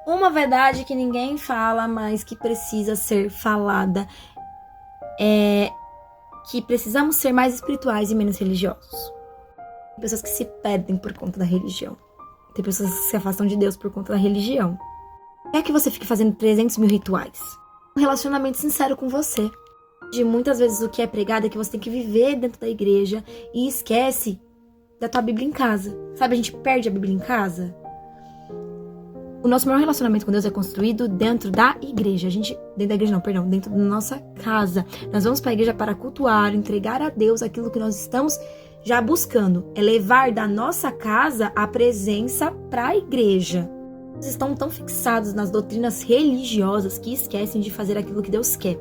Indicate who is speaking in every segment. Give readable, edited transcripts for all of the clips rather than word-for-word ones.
Speaker 1: Uma verdade que ninguém fala, mas que precisa ser falada, é que precisamos ser mais espirituais e menos religiosos. Tem pessoas que se perdem por conta da religião. Tem pessoas que se afastam de Deus por conta da religião. Não é que você fique fazendo 300 mil rituais. Um relacionamento sincero com você. De muitas vezes o que é pregado é que você tem que viver dentro da igreja e esquece da tua Bíblia em casa. Sabe, a gente perde a Bíblia em casa. O nosso maior relacionamento com Deus é construído dentro da igreja. Dentro da igreja não, perdão, dentro da nossa casa. Nós vamos para a igreja para cultuar, entregar a Deus aquilo que nós estamos já buscando. É levar da nossa casa a presença para a igreja. Eles estão tão fixados nas doutrinas religiosas que esquecem de fazer aquilo que Deus quer.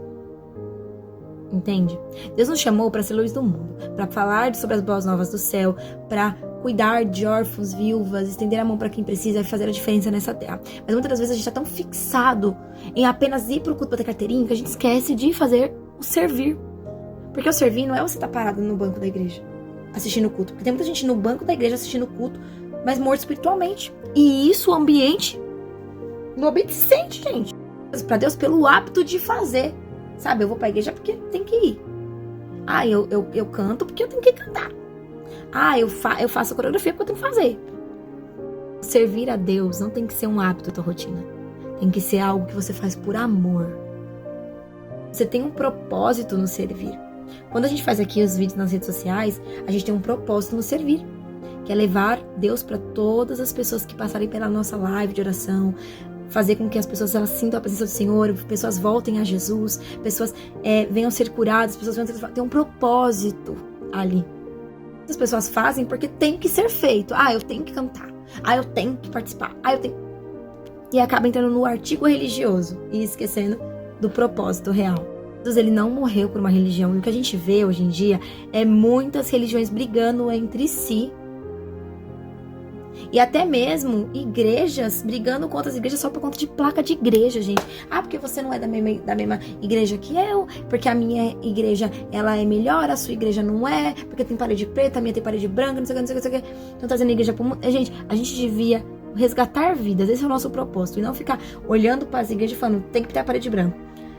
Speaker 1: Entende? Deus nos chamou para ser luz do mundo, para falar sobre as boas novas do céu, para cuidar de órfãos, viúvas, estender a mão para quem precisa e fazer a diferença nessa terra. Mas muitas das vezes a gente está tão fixado em apenas ir pro culto para ter carteirinha que a gente esquece de fazer o servir. Porque o servir não é você estar parado no banco da igreja assistindo o culto. Porque tem muita gente no banco da igreja assistindo o culto, mas morto espiritualmente. E isso, o ambiente, no ambiente se sente, gente. Para Deus pelo hábito de fazer. Sabe, eu vou pra igreja porque tem que ir. Ah, eu canto porque eu tenho que cantar. Ah, eu faço a coreografia porque eu tenho que fazer. Servir a Deus não tem que ser um hábito da tua rotina. Tem que ser algo que você faz por amor. Você tem um propósito no servir. Quando a gente faz aqui os vídeos nas redes sociais, a gente tem um propósito no servir, que é levar Deus para todas as pessoas que passarem pela nossa live de oração, fazer com que as pessoas elas sintam a presença do Senhor, pessoas voltem a Jesus, pessoas venham ser curadas, pessoas venham ter um propósito ali. As pessoas fazem porque tem que ser feito. Ah, eu tenho que cantar. Ah, eu tenho que participar. Ah, eu tenho... E acaba entrando no artigo religioso e esquecendo do propósito real. Jesus, ele não morreu por uma religião. E o que a gente vê hoje em dia é muitas religiões brigando entre si. E até mesmo igrejas brigando com outras igrejas só por conta de placa de igreja, gente. Ah, porque você não é da mesma igreja que eu, porque a minha igreja, ela é melhor, a sua igreja não é, porque tem parede preta, a minha tem parede branca, não sei o que, não sei o que. Então trazendo a igreja pro mundo. Gente, a gente devia resgatar vidas, esse é o nosso propósito. E não ficar olhando para as igrejas e falando, tem que ter a parede branca.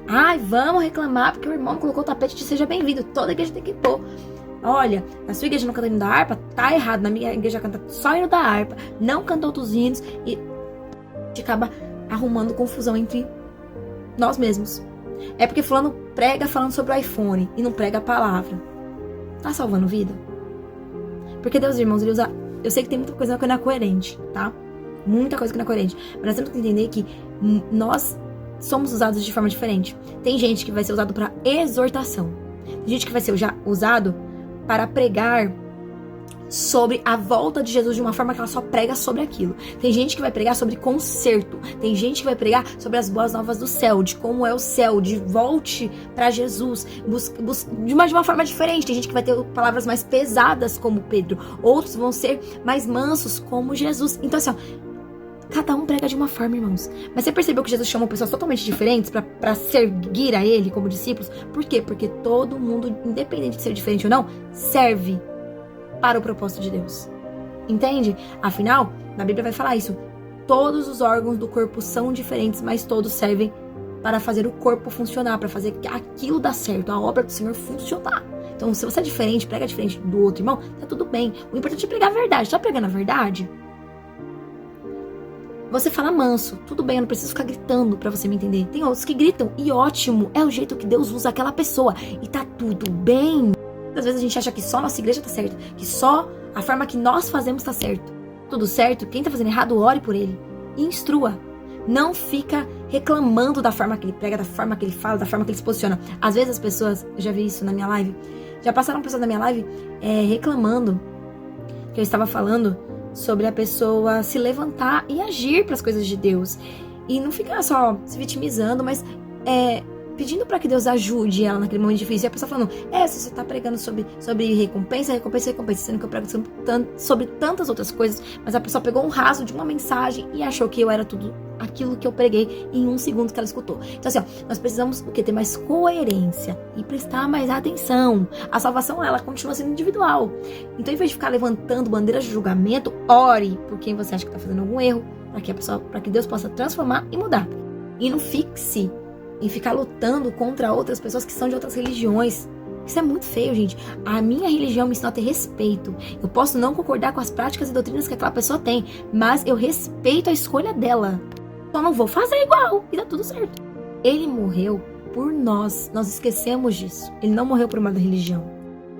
Speaker 1: Ai, vamos reclamar porque o irmão colocou o tapete de seja bem-vindo. Toda igreja tem que pôr. Olha, na sua igreja não canta hino da harpa, tá errado. Na minha igreja canta só hino da harpa, não canta outros hinos e a gente acaba arrumando confusão entre nós mesmos. É porque fulano prega falando sobre o iPhone e não prega a palavra. Tá salvando vida? Porque Deus, irmãos, ele usa... Eu sei que tem muita coisa que não é coerente, tá? Muita coisa que não é coerente. Mas nós temos que entender que nós somos usados de forma diferente. Tem gente que vai ser usado para exortação. Tem gente que vai ser usado para pregar sobre a volta de Jesus de uma forma que ela só prega sobre aquilo. Tem gente que vai pregar sobre conserto. Tem gente que vai pregar sobre as boas novas do céu, de como é o céu, de volte para Jesus, de uma forma diferente. Tem gente que vai ter palavras mais pesadas como Pedro. Outros vão ser mais mansos como Jesus. Então assim, ó, cada um prega de uma forma, irmãos. Mas você percebeu que Jesus chamou pessoas totalmente diferentes para seguir a ele como discípulos? Por quê? Porque todo mundo, independente de ser diferente ou não, serve para o propósito de Deus. Entende? Afinal, na Bíblia vai falar isso. Todos os órgãos do corpo são diferentes, mas todos servem para fazer o corpo funcionar, para fazer aquilo dar certo, a obra do Senhor funcionar. Então, se você é diferente, prega diferente do outro irmão, tá tudo bem. O importante é pregar a verdade. Tá pregando a verdade? Você fala manso, tudo bem, eu não preciso ficar gritando pra você me entender. Tem outros que gritam, e ótimo, é o jeito que Deus usa aquela pessoa, e tá tudo bem. Às vezes a gente acha que só nossa igreja tá certa, que só a forma que nós fazemos tá certo. Tudo certo, quem tá fazendo errado, ore por ele, e instrua. Não fica reclamando da forma que ele prega, da forma que ele fala, da forma que ele se posiciona. Às vezes as pessoas, eu já vi isso na minha live, já passaram pessoas na minha live reclamando que eu estava falando sobre a pessoa se levantar e agir para as coisas de Deus. E não ficar só se vitimizando, mas pedindo para que Deus ajude ela naquele momento difícil. E a pessoa falando, se você tá pregando sobre recompensa, sendo que eu prego sobre tantas outras coisas, mas a pessoa pegou um raso de uma mensagem e achou que eu era tudo aquilo que eu preguei em um segundo que ela escutou. Então assim, nós precisamos ter mais coerência e prestar mais atenção. A salvação, ela continua sendo individual. Então, em vez de ficar levantando bandeiras de julgamento, ore por quem você acha que tá fazendo algum erro, para que Deus possa transformar e mudar. E não fixe em ficar lutando contra outras pessoas que são de outras religiões. Isso é muito feio, gente. A minha religião me ensina a ter respeito. Eu posso não concordar com as práticas e doutrinas que aquela pessoa tem, mas eu respeito a escolha dela. Só não vou fazer igual e dá tudo certo. Ele morreu por nós. Nós esquecemos disso. Ele não morreu por uma religião.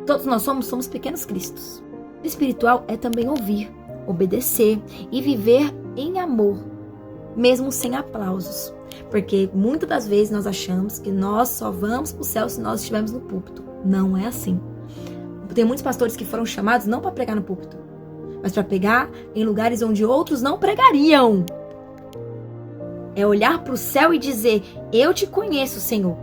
Speaker 1: Todos nós somos pequenos cristos. O espiritual é também ouvir, obedecer e viver em amor, mesmo sem aplausos. Porque muitas das vezes nós achamos que nós só vamos para o céu se nós estivermos no púlpito. Não é assim. Tem muitos pastores que foram chamados não para pregar no púlpito, mas para pregar em lugares onde outros não pregariam. É olhar para o céu e dizer: eu te conheço, Senhor.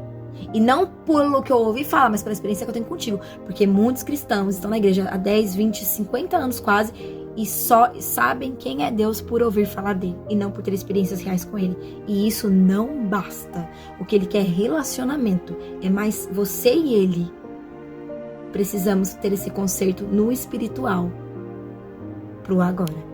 Speaker 1: E não pelo que eu ouvi falar, mas pela experiência que eu tenho contigo. Porque muitos cristãos estão na igreja há 10, 20, 50 anos quase e só sabem quem é Deus por ouvir falar dele e não por ter experiências reais com ele. E isso não basta. O que ele quer é relacionamento. É mais você e ele. Precisamos ter esse concerto no espiritual pro agora.